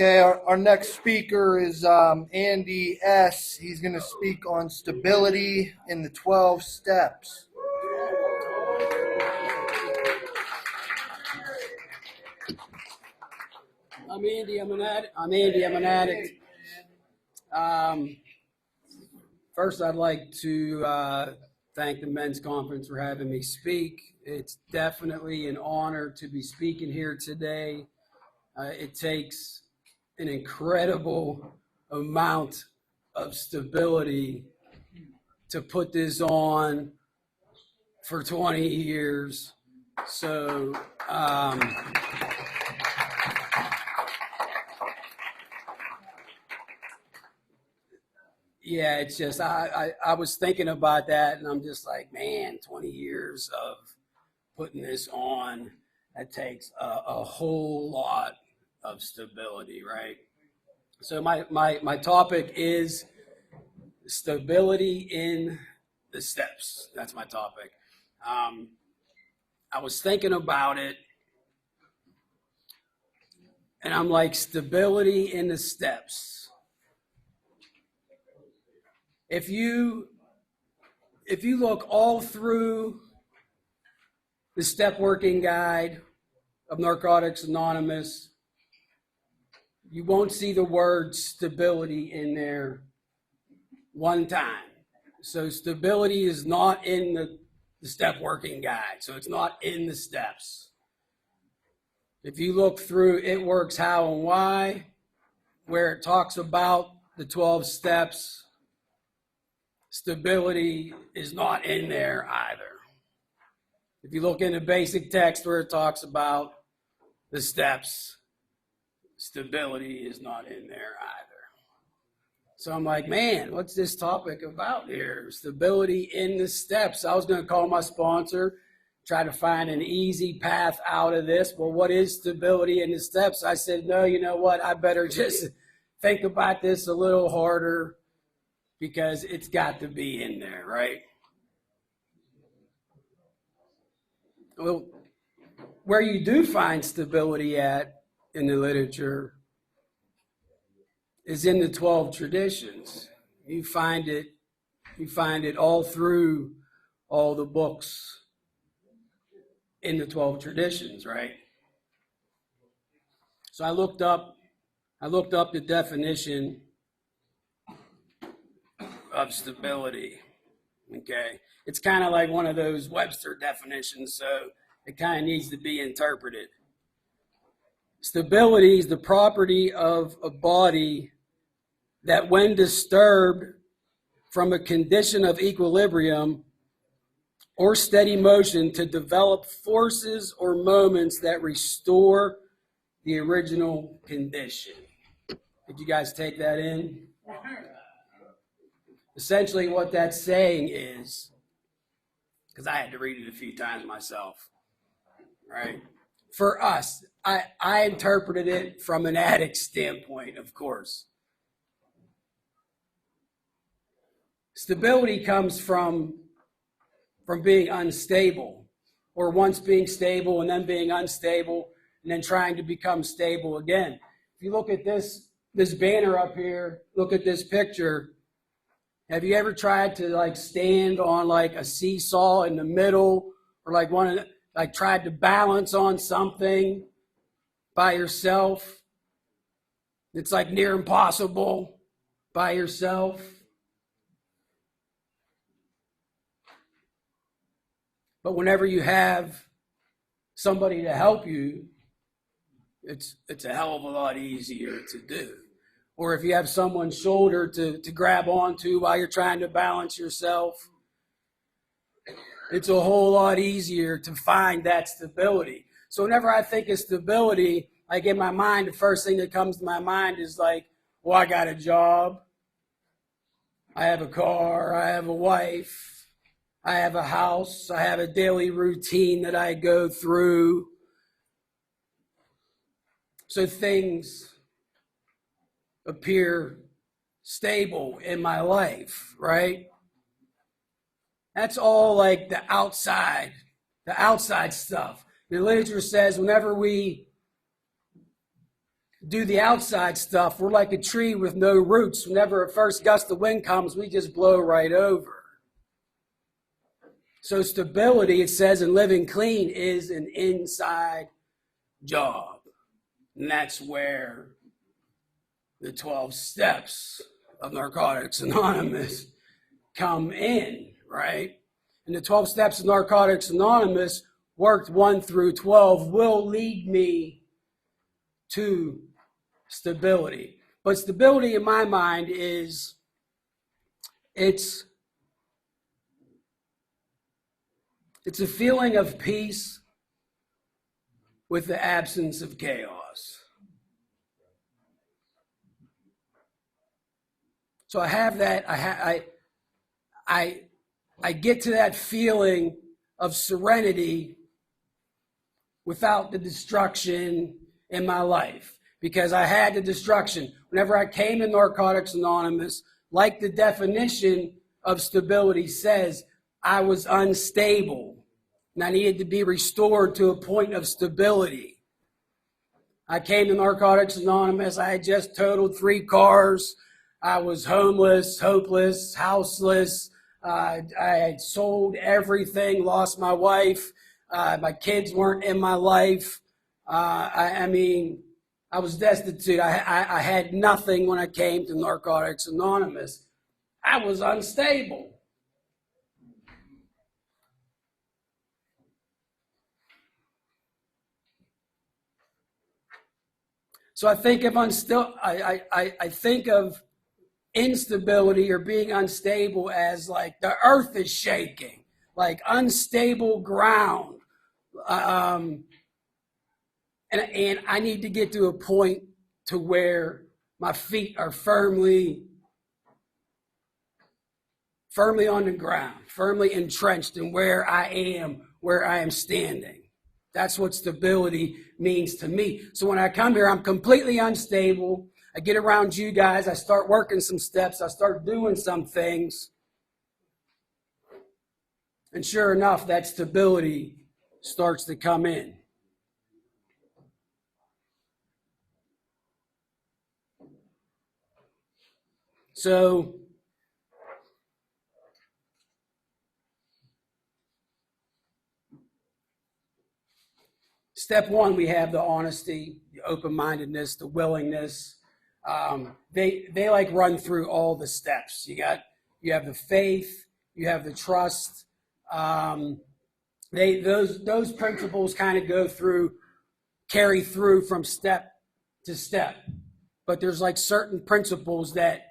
Okay, our next speaker is Andy S. He's going to speak on stability in the 12 steps. I'm Andy. I'm an addict. First, I'd like to thank the Men's Conference for having me speak. It's definitely an honor to be speaking here today. It takes an incredible amount of stability to put this on for 20 years. So, yeah, it's just, I was thinking about that and I'm just like, man, 20 years of putting this on, that takes a whole lot of stability, right? So my topic is stability in the steps. That's my topic. I was thinking about it and I'm like, stability in the steps. If you look all through the step working guide of Narcotics Anonymous, you won't see the word stability in there one time. So stability is not in the step working guide. So it's not in the steps. If you look through It Works How and Why, where it talks about the 12 steps, stability is not in there either. If you look in the basic text where it talks about the steps, stability is not in there either. So I'm like, man, what's this topic about here? Stability in the steps. I was going to call my sponsor, try to find an easy path out of this. Well, what is stability in the steps? I said, no, you know what? I better just think about this a little harder because it's got to be in there, right? Well, where you do find stability at in the literature is in the 12 traditions. You find it all through all the books in the 12 traditions, right? So I looked up the definition of stability. Okay. It's kind of like one of those Webster definitions, so it kind of needs to be interpreted. Stability is the property of a body that when disturbed from a condition of equilibrium or steady motion to develop forces or moments that restore the original condition. Did you guys take that in? Essentially what that's saying is, because I had to read it a few times myself, right? For us, I interpreted it from an addict standpoint, of course. Stability comes from being unstable, or once being stable and then being unstable and then trying to become stable again. If you look at this banner up here, look at this picture. Have you ever tried to like stand on like a seesaw in the middle, or like tried to balance on something by yourself? It's like near impossible by yourself. But whenever you have somebody to help you, it's a hell of a lot easier to do. Or if you have someone's shoulder to grab onto while you're trying to balance yourself, it's a whole lot easier to find that stability. So whenever I think of stability, like in my mind, the first thing that comes to my mind is like, well, I got a job, I have a car, I have a wife, I have a house, I have a daily routine that I go through. So things appear stable in my life, right? That's all like the outside stuff. The literature says whenever we do the outside stuff. We're like a tree with no roots. Whenever a first gust of wind comes, we just blow right over. So stability, it says in Living Clean, is an inside job. And that's where the 12 steps of Narcotics Anonymous come in, right? And the 12 steps of Narcotics Anonymous, worked 1 through 12, will lead me to stability. But stability in my mind is, it's a feeling of peace with the absence of chaos. So I have that, I get to that feeling of serenity without the destruction in my life, because I had the destruction. Whenever I came to Narcotics Anonymous, like the definition of stability says, I was unstable and I needed to be restored to a point of stability. I came to Narcotics Anonymous. I had just totaled 3 cars. I was homeless, hopeless, houseless. I had sold everything, lost my wife. My kids weren't in my life. I was destitute. I had nothing when I came to Narcotics Anonymous. I was unstable. So I think of I think of instability or being unstable as like the earth is shaking, like unstable ground. And I need to get to a point to where my feet are firmly on the ground, firmly entrenched in where I am standing. That's what stability means to me. So when I come here, I'm completely unstable. I get around you guys. I start working some steps. I start doing some things. And sure enough, that stability starts to come in. So step 1, we have the honesty, the open-mindedness, the willingness. They like run through all the steps. You have the faith, you have the trust. Those principles kind of carry through from step to step. But there's like certain principles that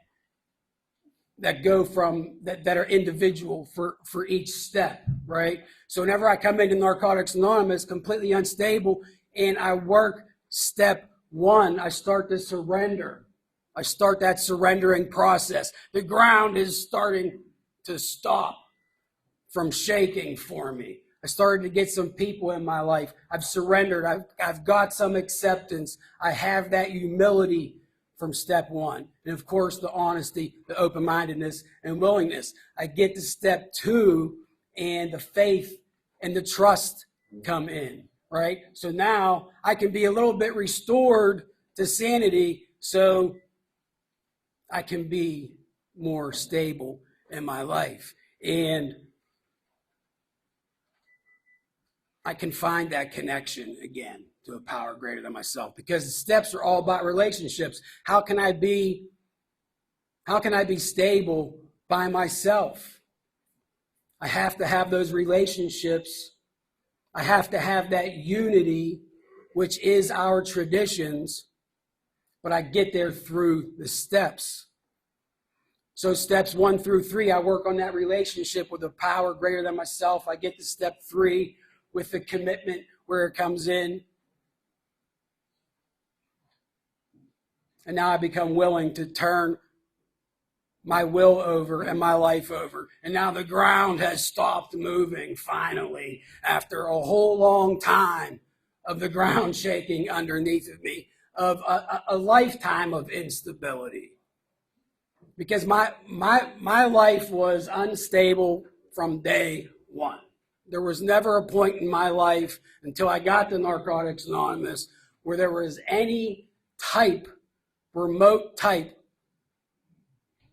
go from that are individual for each step, right? So whenever I come into Narcotics Anonymous, completely unstable, and I work step 1, I start to surrender. I start that surrendering process. The ground is starting to stop from shaking for me. I started to get some people in my life. I've surrendered. I've got some acceptance. I have that humility from step 1. And of course, the honesty, the open-mindedness, and willingness. I get to step 2, and the faith and the trust come in, right? So now I can be a little bit restored to sanity, so I can be more stable in my life. And I can find that connection again to a power greater than myself, because the steps are all about relationships. How can I be stable by myself? I have to have those relationships. I have to have that unity, which is our traditions, but I get there through the steps. So steps 1 through 3, I work on that relationship with a power greater than myself. I get to step 3 with the commitment where it comes in. And now I become willing to turn my will over and my life over. And now the ground has stopped moving, finally, after a whole long time of the ground shaking underneath of me, of a lifetime of instability. Because my life was unstable from day 1. There was never a point in my life until I got to Narcotics Anonymous where there was any remote type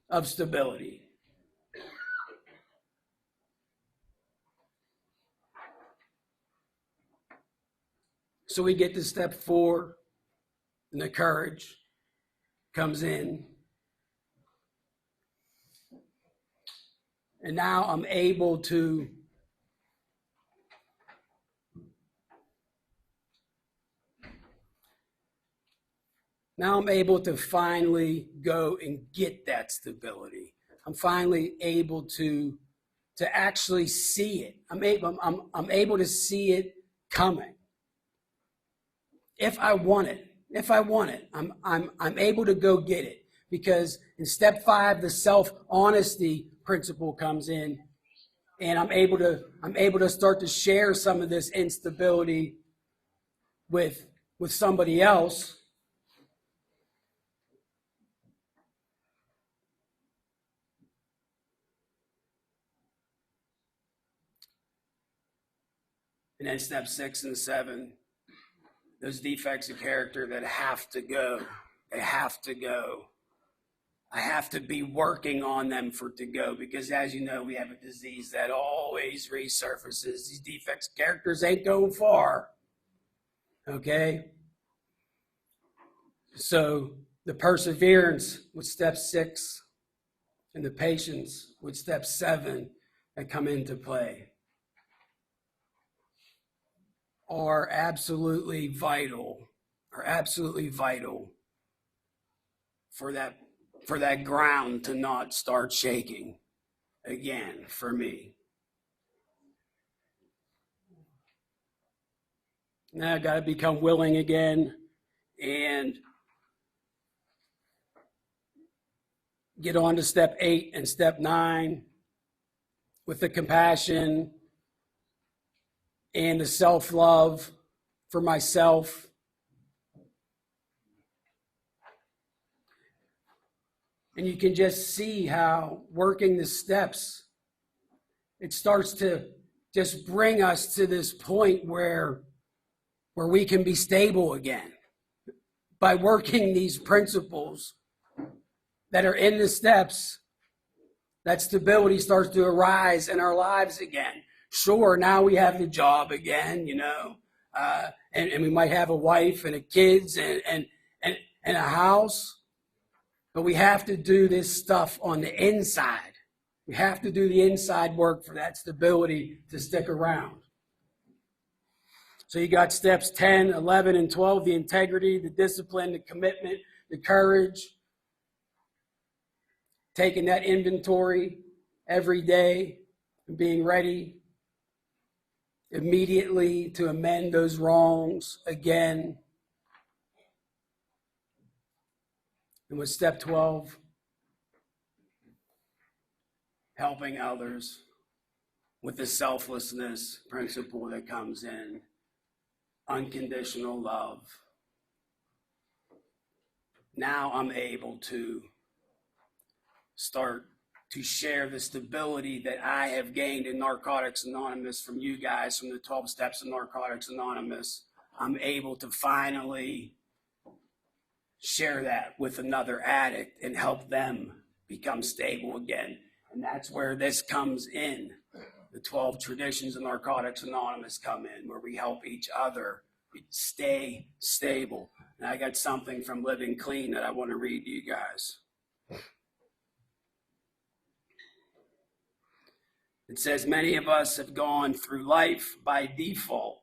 of stability. So we get to step 4, and the courage comes in. And now I'm able to finally go and get that stability. I'm finally able to actually see it. I'm able to see it coming. If I want it, I'm able to go get it, because in step 5, the self-honesty principle comes in, and I'm able to start to share some of this instability with somebody else. And then step 6 and 7, those defects of character that have to go. They have to go. I have to be working on them for it to go, because as you know, we have a disease that always resurfaces. These defects of characters ain't going far. Okay? So the perseverance with step 6 and the patience with step 7 that come into play are absolutely vital for that ground to not start shaking again for me. Now I got to become willing again and get on to step 8 and step 9 with the compassion and the self-love for myself. And you can just see how working the steps, it starts to just bring us to this point where we can be stable again. By working these principles that are in the steps, that stability starts to arise in our lives again. Sure, now we have the job again, and we might have a wife and kids and a house, but we have to do this stuff on the inside. We have to do the inside work for that stability to stick around. So you got steps 10, 11, and 12, the integrity, the discipline, the commitment, the courage, taking that inventory every day and being ready immediately to amend those wrongs again. And with step 12, helping others with the selflessness principle that comes in, unconditional love. Now I'm able to start to share the stability that I have gained in Narcotics Anonymous from you guys, from the 12 steps of Narcotics Anonymous. I'm able to finally share that with another addict and help them become stable again. And that's where this comes in. The 12 traditions of Narcotics Anonymous come in, where we help each other stay stable. And I got something from Living Clean that I want to read to you guys. It says, many of us have gone through life by default,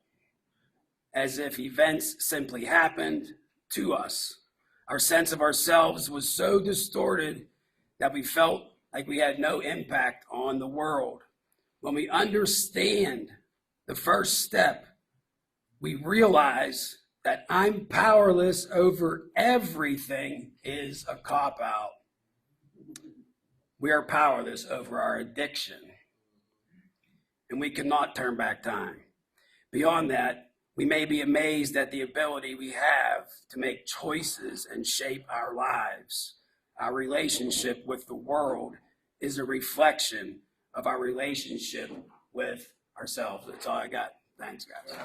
as if events simply happened to us. Our sense of ourselves was so distorted that we felt like we had no impact on the world. When we understand the first step, we realize that I'm powerless over everything is a cop-out. We are powerless over our addiction, and we cannot turn back time. Beyond that, we may be amazed at the ability we have to make choices and shape our lives. Our relationship with the world is a reflection of our relationship with ourselves. That's all I got. Thanks, guys.